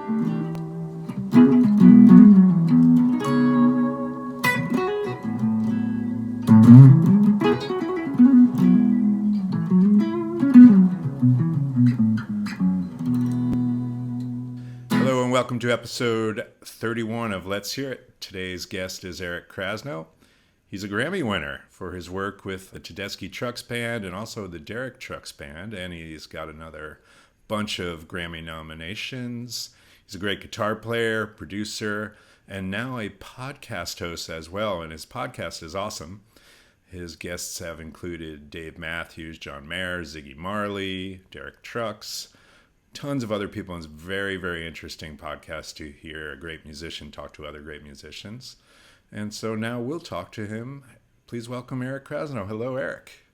Hello and welcome to episode 31 of Let's Hear It. Today's guest is Eric Krasno. He's a Grammy winner for his work with the Tedeschi Trucks Band and also the Derek Trucks Band, and he's got another bunch of Grammy nominations. He's a great guitar player, producer, and now a podcast host as well, and his podcast is awesome. His guests have included Dave Matthews, John Mayer, Ziggy Marley, Derek Trucks, tons of other people, and it's a very, very interesting podcast to hear a great musician talk to other great musicians. And so now we'll talk to him. Please welcome Eric Krasno. Hello, Eric.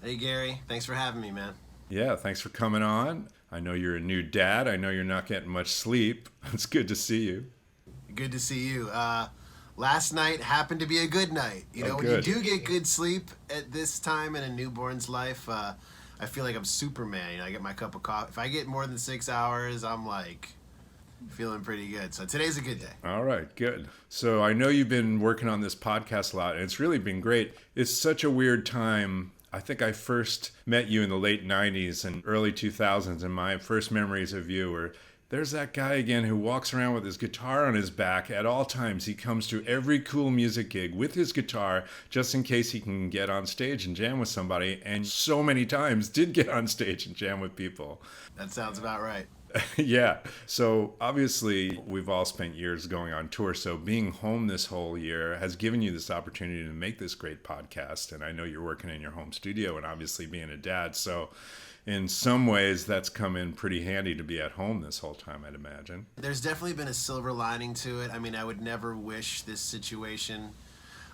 Hey, Gary. Thanks for having me, man. Yeah, thanks for coming on. I know you're a new dad. I know you're not getting much sleep. It's good to see you. Good to see you. Last night happened to be a good night. When you do get good sleep at this time in a newborn's life, I feel like I'm Superman. I get my cup of coffee. If I get more than 6 hours, I'm like feeling pretty good. So today's a good day. All right, good. So I know you've been working on this podcast a lot, and it's really been great. It's such a weird time. I think I first met you in the late 90s and early 2000s, and my first memories of you were, there's that guy again who walks around with his guitar on his back at all times. He comes to every cool music gig with his guitar just in case he can get on stage and jam with somebody, and so many times did get on stage and jam with people. That sounds about right. Yeah. So obviously we've all spent years going on tour. So being home this whole year has given you this opportunity to make this great podcast. And I know you're working in your home studio and obviously being a dad. So in some ways that's come in pretty handy to be at home this whole time, I'd imagine. There's definitely been a silver lining to it. I mean, I would never wish this situation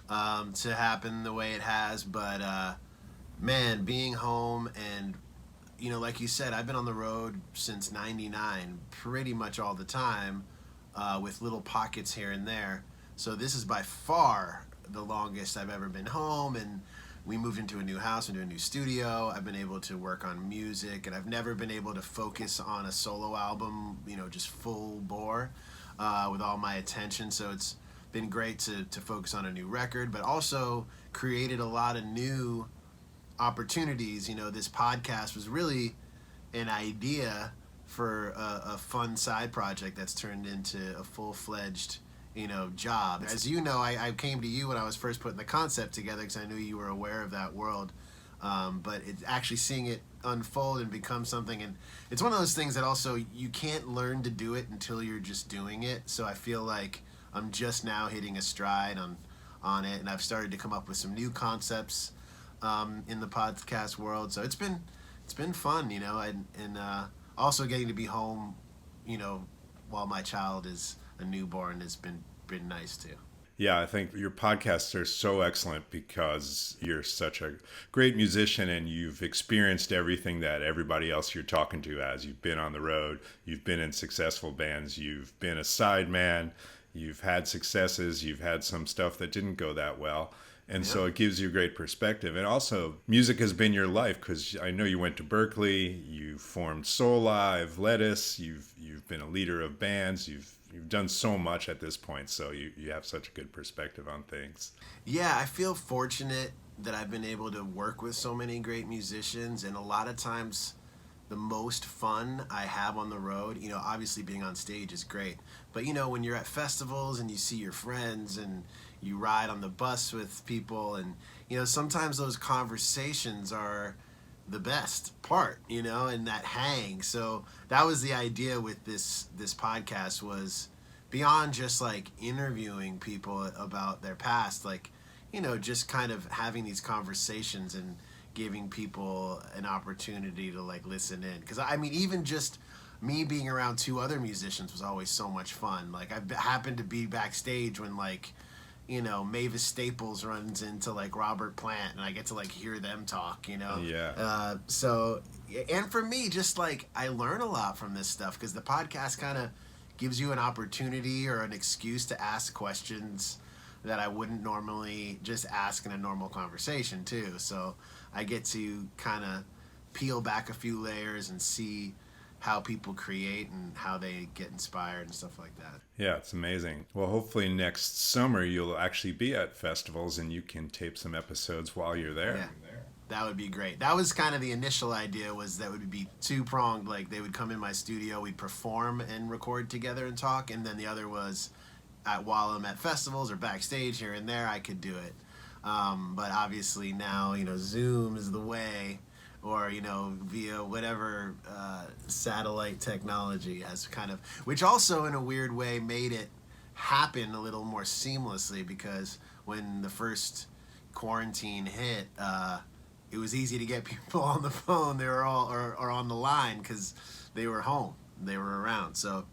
to happen the way it has. But man, being home and like you said, I've been on the road since '99, pretty much all the time, with little pockets here and there. So this is by far the longest I've ever been home, and we moved into a new house, into a new studio. I've been able to work on music, and I've never been able to focus on a solo album, just full bore with all my attention. So it's been great to focus on a new record, but also created a lot of new opportunities. This podcast was really an idea for a fun side project that's turned into a full-fledged job. As you know, I came to you when I was first putting the concept together because I knew you were aware of that world, but it's actually seeing it unfold and become something, and it's one of those things that also you can't learn to do it until you're just doing it. So I feel like I'm just now hitting a stride on it, and I've started to come up with some new concepts in the podcast world. So it's been fun, and also getting to be home, while my child is a newborn has been nice too. Yeah, I think your podcasts are so excellent because you're such a great musician and you've experienced everything that everybody else you're talking to has. You've been on the road, you've been in successful bands, you've been a sideman, you've had successes, you've had some stuff that didn't go that well. And so it gives you a great perspective. And also, music has been your life because I know you went to Berkeley, you formed Soul Live, Lettuce, you've been a leader of bands, you've done so much at this point. So you have such a good perspective on things. Yeah, I feel fortunate that I've been able to work with so many great musicians. And a lot of times, the most fun I have on the road, obviously being on stage is great. But, when you're at festivals and you see your friends and you ride on the bus with people, and sometimes those conversations are the best part, and that hang. So that was the idea with this podcast, was beyond just like interviewing people about their past, like just kind of having these conversations and giving people an opportunity to like listen in. Because I mean, even just me being around two other musicians was always so much fun. Like I happened to be backstage when like Mavis Staples runs into like Robert Plant, and I get to like hear them talk, Yeah. So, and for me, just like I learn a lot from this stuff because the podcast kind of gives you an opportunity or an excuse to ask questions that I wouldn't normally just ask in a normal conversation too. So I get to kind of peel back a few layers and see, how people create and how they get inspired and stuff like that. Yeah, it's amazing. Well, hopefully next summer you'll actually be at festivals and you can tape some episodes while you're there. Yeah. That would be great. That was kind of the initial idea, was that would be two-pronged. Like, they would come in my studio, we'd perform and record together and talk, and then the other was while I'm at festivals or backstage here and there, I could do it. But obviously now, Zoom is the way, or, via whatever satellite technology has kind of, which also in a weird way made it happen a little more seamlessly, because when the first quarantine hit, it was easy to get people on the phone. They were all or on the line because they were home, they were around. So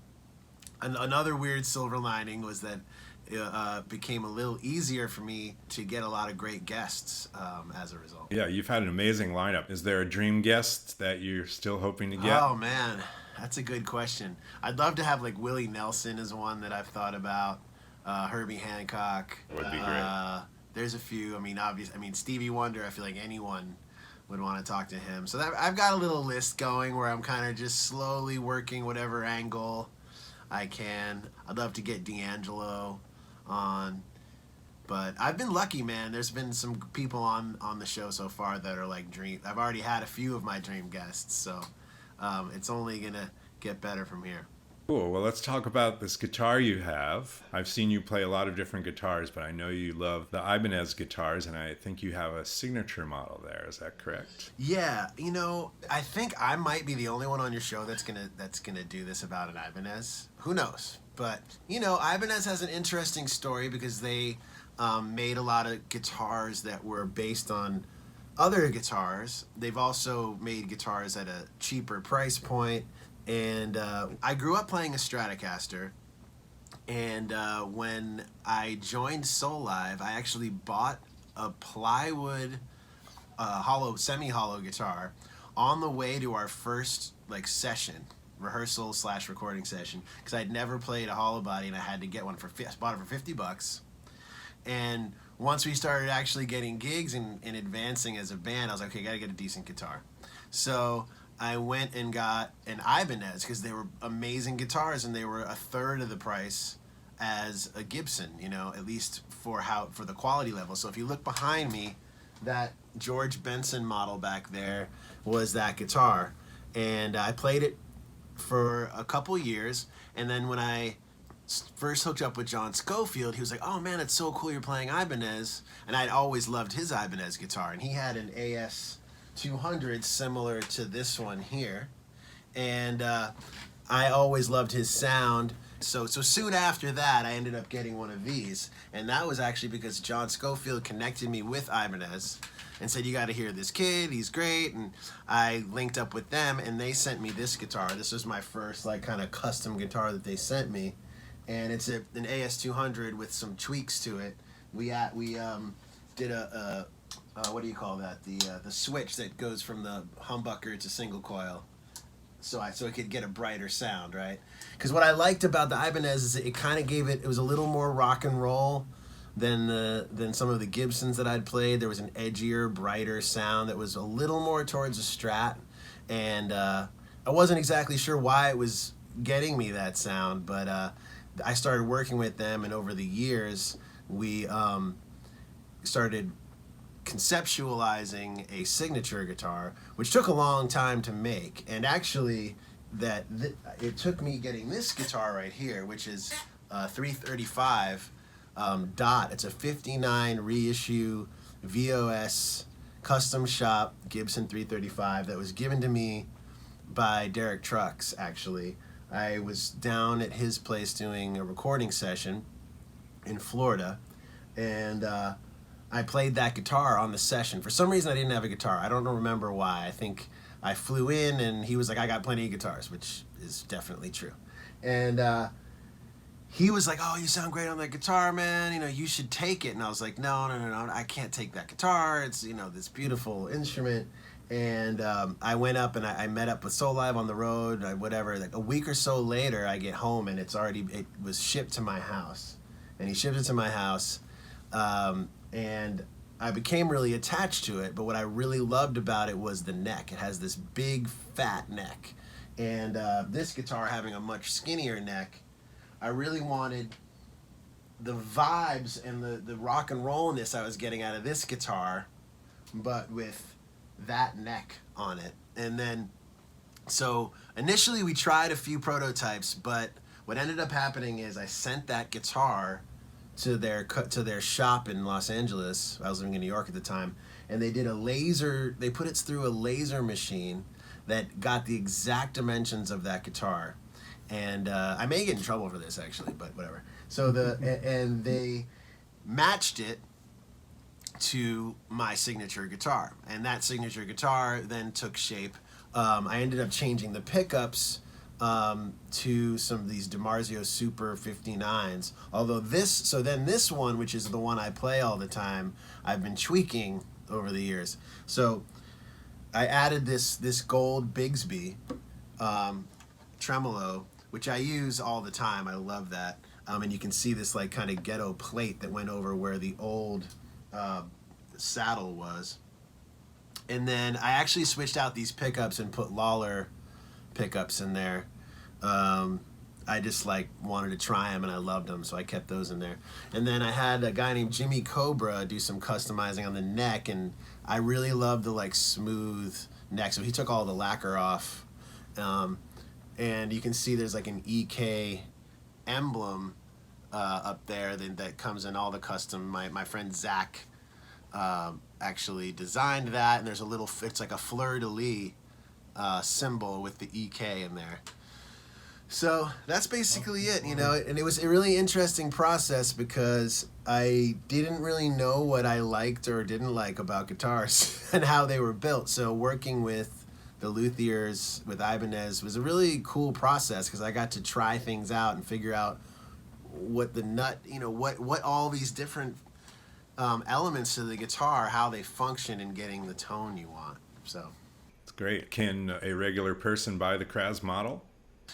another weird silver lining was that it became a little easier for me to get a lot of great guests as a result. Yeah, you've had an amazing lineup. Is there a dream guest that you're still hoping to get? Oh man, that's a good question. I'd love to have like Willie Nelson is one that I've thought about. Herbie Hancock would be great. There's a few. Stevie Wonder. I feel like anyone would want to talk to him. So I've got a little list going where I'm kind of just slowly working whatever angle I can. I'd love to get D'Angelo on, but I've been lucky, man. There's been some people on the show so far that are like dream. I've already had a few of my dream guests, so it's only gonna get better from here. Cool. Well, let's talk about this guitar you have. I've seen you play a lot of different guitars, but I know you love the Ibanez guitars, and I think you have a signature model there. Is that correct? Yeah, I think I might be the only one on your show that's gonna do this about an Ibanez. Who knows? But Ibanez has an interesting story because they made a lot of guitars that were based on other guitars. They've also made guitars at a cheaper price point. And I grew up playing a Stratocaster, and when I joined Soul Live, I actually bought a plywood semi-hollow guitar on the way to our first rehearsal/recording session, because I'd never played a hollow body and I had to get one I bought it for $50. And once we started actually getting gigs and advancing as a band, I was like, okay, I gotta get a decent guitar. So I went and got an Ibanez because they were amazing guitars and they were a third of the price as a Gibson, at least for the quality level. So if you look behind me, that George Benson model back there was that guitar. And I played it for a couple years, and then when I first hooked up with John Schofield, he was like, oh man, it's so cool you're playing Ibanez. And I'd always loved his Ibanez guitar, and he had an AS200 similar to this one here, and I always loved his sound. So soon after that, I ended up getting one of these, and that was actually because John Schofield connected me with Ibanez and said, you got to hear this kid, he's great. And I linked up with them, and they sent me this guitar. This was my first kind of custom guitar that they sent me, and it's an AS200 with some tweaks to it. We did a what do you call that? The switch that goes from the humbucker to single coil, so it could get a brighter sound, right? Because what I liked about the Ibanez is it kind of gave it was a little more rock and roll than some of the Gibsons that I'd played. There was an edgier, brighter sound that was a little more towards a Strat, and I wasn't exactly sure why it was getting me that sound, but I started working with them, and over the years we started conceptualizing a signature guitar, which took a long time to make. And actually it took me getting this guitar right here, which is 335 Dot. It's a 59 reissue VOS custom shop Gibson 335 that was given to me by Derek Trucks. Actually, I was down at his place doing a recording session in Florida, and I played that guitar on the session. For some reason, I didn't have a guitar. I don't remember why. I think I flew in, and he was like, I got plenty of guitars, which is definitely true. And he was like, oh, you sound great on that guitar, man. You should take it. And I was like, no, I can't take that guitar. It's, this beautiful instrument. And I went up and I met up with Soul Live on the road, whatever. Like a week or so later, I get home and it was shipped to my house. And he shipped it to my house. And I became really attached to it. But what I really loved about it was the neck. It has this big, fat neck. And this guitar having a much skinnier neck, I really wanted the vibes and the rock and rollness I was getting out of this guitar, but with that neck on it. And then, so initially we tried a few prototypes, but what ended up happening is I sent that guitar to their shop in Los Angeles. I was living in New York at the time, and they put it through a laser machine that got the exact dimensions of that guitar. And I may get in trouble for this actually, but whatever. So and they matched it to my signature guitar, and that signature guitar then took shape. I ended up changing the pickups to some of these DiMarzio Super 59s. Although this one, which is the one I play all the time, I've been tweaking over the years. So I added this gold Bigsby tremolo, which I use all the time. I love that. And you can see this like kind of ghetto plate that went over where the old saddle was. And then I actually switched out these pickups and put Lawler pickups in there. I just like wanted to try them and I loved them, so I kept those in there. And then I had a guy named Jimmy Cobra do some customizing on the neck, and I really love the like smooth neck. So he took all the lacquer off, and you can see there's like an EK emblem up there that comes in all the custom. My friend Zach actually designed that, and there's it's like a fleur-de-lis symbol with the EK in there. So that's basically it, you know. And it was a really interesting process because I didn't really know what I liked or didn't like about guitars and how they were built. So working with the luthiers with Ibanez was a really cool process because I got to try things out and figure out what the what all these different elements to the guitar, how they function in getting the tone you want. So it's great. Can a regular person buy the Krasno model?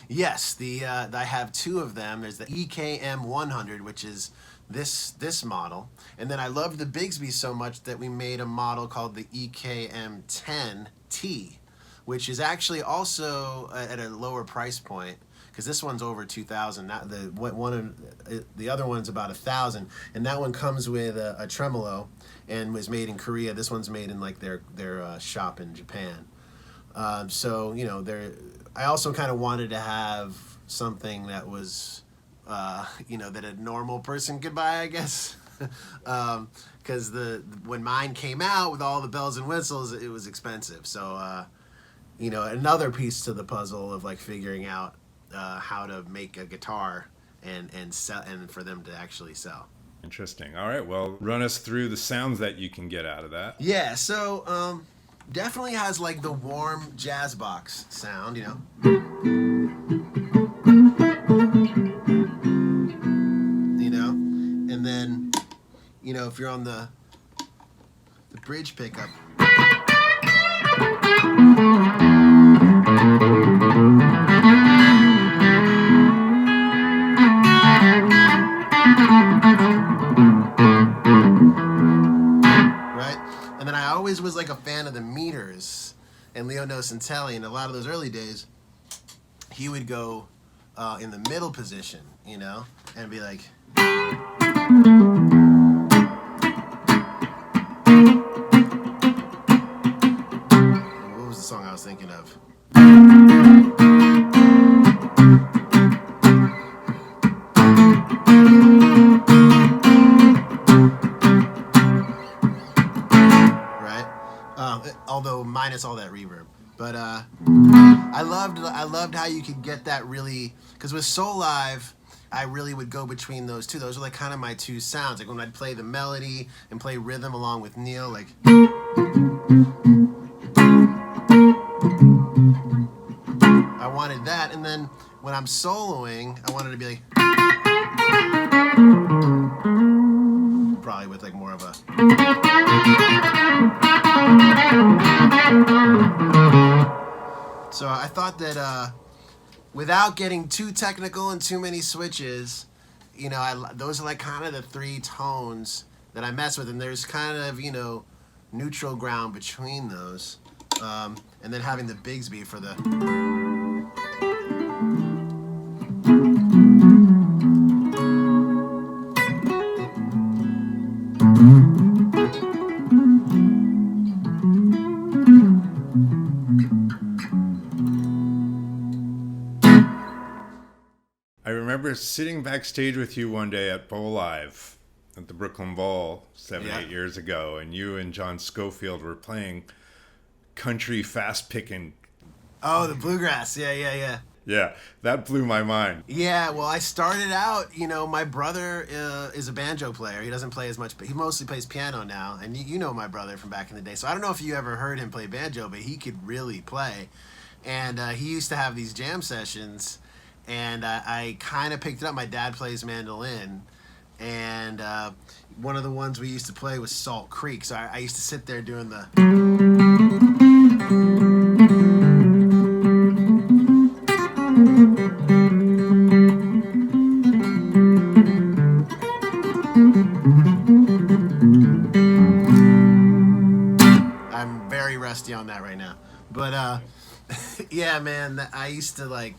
Yes, I have two of them. There's the EKM100, which is this model, and then I loved the Bigsby so much that we made a model called the EKM10T, which is actually also at a lower price point because this one's over $2,000. The other one's about $1,000, and that one comes with a tremolo and was made in Korea. This one's made in like their shop in Japan. So you know I also kind of wanted to have something that was, that a normal person could buy, I guess. Because when mine came out with all the bells and whistles, it was expensive. So, another piece to the puzzle of like figuring out how to make a guitar and sell, and for them to actually sell. Interesting. All right. Well, run us through the sounds that you can get out of that. Yeah. So, definitely has like the warm jazz box sound, you know. And then, if you're on the bridge pickup. And then I always was like a fan of the meters and Leo Nocentelli, and a lot of those early days, he would go in the middle position, and be like. What was the song I was thinking of? Although minus all that reverb, but I loved how you could get that really, because with Soul Live, I really would go between those two. Those are like kind of my two sounds. Like when I'd play the melody and play rhythm along with Neil, like. I wanted that, and then when I'm soloing, I wanted to be like. Probably with like more of a. So I thought that without getting too technical and too many switches, those are like kind of the three tones that I mess with, and there's kind of neutral ground between those, and then having the Bigsby for the. I remember sitting backstage with you one day at Bowl Live at the Brooklyn Bowl 8 years ago, and you and John Schofield were playing country fast picking. Oh, the Bluegrass. Yeah. Yeah, that blew my mind. Yeah, well, I started out, my brother is a banjo player. He doesn't play as much, but he mostly plays piano now. And you know my brother from back in the day. So I don't know if you ever heard him play banjo, but he could really play. And he used to have these jam sessions, and I kind of picked it up. My dad plays mandolin, and one of the ones we used to play was Salt Creek. So I used to sit there doing the... I'm very rusty on that right now. But yeah, man, I used to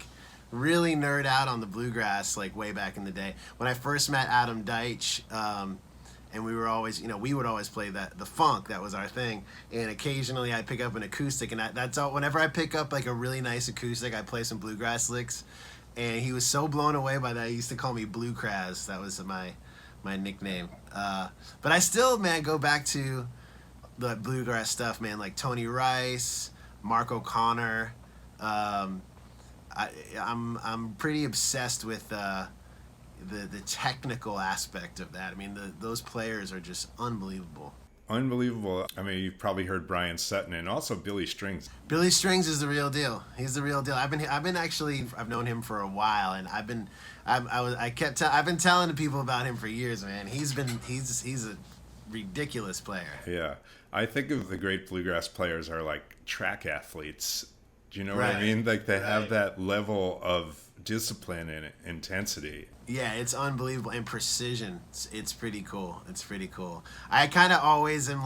really nerd out on the bluegrass way back in the day. When I first met Adam Deitch, and we were always, we would always play the funk. That was our thing. And occasionally I'd pick up an acoustic, and that's all. Whenever I pick up a really nice acoustic, I play some bluegrass licks. And he was so blown away by that, he used to call me Blue Kraz. That was my nickname. But I still, man, go back to the bluegrass stuff, man, like Tony Rice, Mark O'Connor. I'm pretty obsessed with the technical aspect of that. I mean, those players are just unbelievable. Unbelievable. I mean, you've probably heard Brian Sutton and also Billy Strings. Billy Strings is the real deal. He's the real deal. I've known him for a while, and I've been telling people about him for years, man. He's a ridiculous player. Yeah. I think of the great bluegrass players are like track athletes. Do you know Right. what I mean? Like they have that level of discipline and intensity. Yeah, it's unbelievable. And precision. It's pretty cool. It's pretty cool. I kind of always am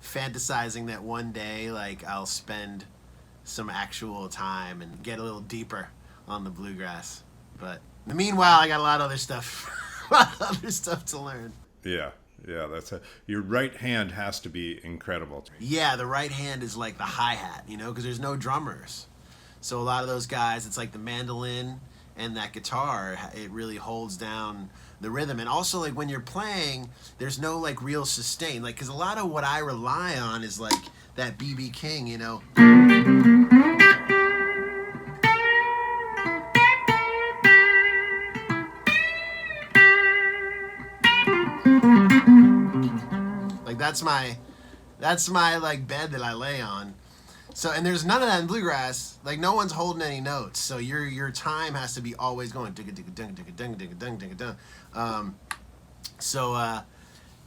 fantasizing that one day I'll spend some actual time and get a little deeper on the bluegrass. But meanwhile, I got a lot of other stuff to learn. Yeah, your right hand has to be incredible. Yeah, the right hand is like the hi-hat, because there's no drummers. So a lot of those guys, it's like the mandolin and that guitar, it really holds down the rhythm. And also, when you're playing, there's no, real sustain. Because a lot of what I rely on is, that B.B. King, That's my bed that I lay on. So, and there's none of that in bluegrass. No one's holding any notes. So your time has to be always going digga digga dung digga dung digga dung digga dung.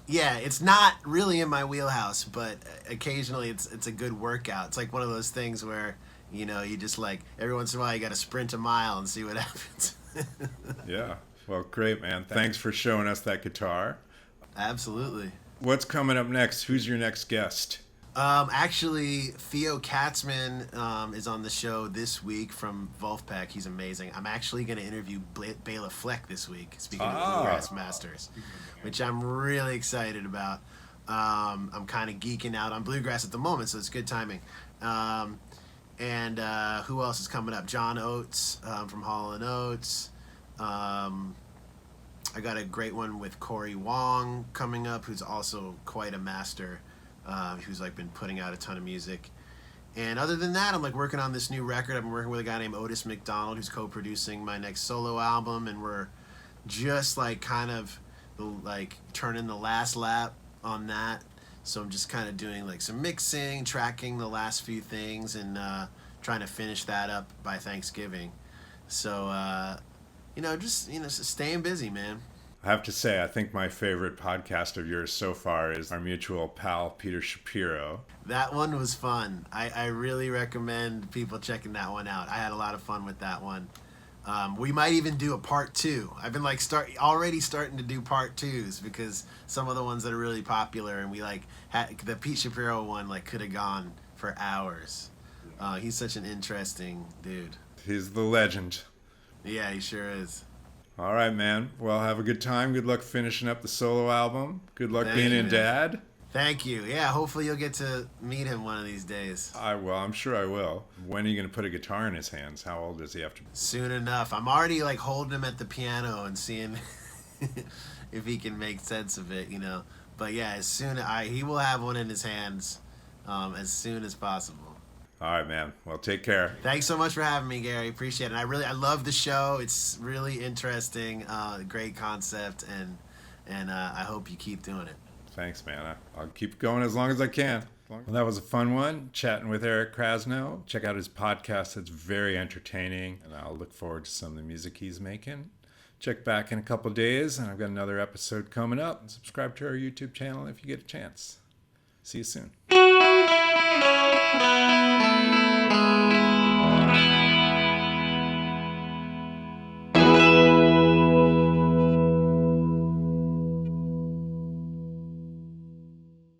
Yeah, it's not really in my wheelhouse, but occasionally it's a good workout. It's one of those things where you just every once in a while you got to sprint a mile and see what happens. Yeah. Well, great, man. Thanks for showing us that guitar. Absolutely. What's coming up next? Who's your next guest? Actually, Theo Katzman is on the show this week from Wolfpack. He's amazing. I'm actually going to interview Bela Fleck this week, speaking of Bluegrass Masters, which I'm really excited about. I'm kind of geeking out on Bluegrass at the moment, so it's good timing. And who else is coming up? John Oates from Hall & Oates. I got a great one with Corey Wong coming up, who's also quite a master. Who's been putting out a ton of music. And other than that, I'm working on this new record. I've been working with a guy named Otis McDonald, who's co-producing my next solo album, and we're just kind of turning the last lap on that. So I'm just kind of doing some mixing, tracking the last few things, and trying to finish that up by Thanksgiving. So just staying busy, man. I have to say, I think my favorite podcast of yours so far is our mutual pal, Peter Shapiro. That one was fun. I really recommend people checking that one out. I had a lot of fun with that one. We might even do a part 2. I've been already starting to do part 2s because some of the ones that are really popular, and we had the Pete Shapiro one could have gone for hours. He's such an interesting dude. He's the legend. Yeah, he sure is. All right, man. Well, have a good time. Good luck finishing up the solo album. Good luck being a dad. Thank you. Yeah, hopefully you'll get to meet him one of these days. I will. I'm sure I will. When are you going to put a guitar in his hands? How old does he have to be? Soon enough. I'm already like holding him at the piano and seeing if he can make sense of it, you know. But yeah, he will have one in his hands as soon as possible. All right, man. Well, take care. Thanks so much for having me, Gary. Appreciate it. I love the show. It's really interesting, great concept, and I hope you keep doing it. Thanks, man. I'll keep going as long as I can. Well, that was a fun one, chatting with Eric Krasno. Check out his podcast. It's very entertaining, and I'll look forward to some of the music he's making. Check back in a couple days, and I've got another episode coming up. And subscribe to our YouTube channel if you get a chance. See you soon.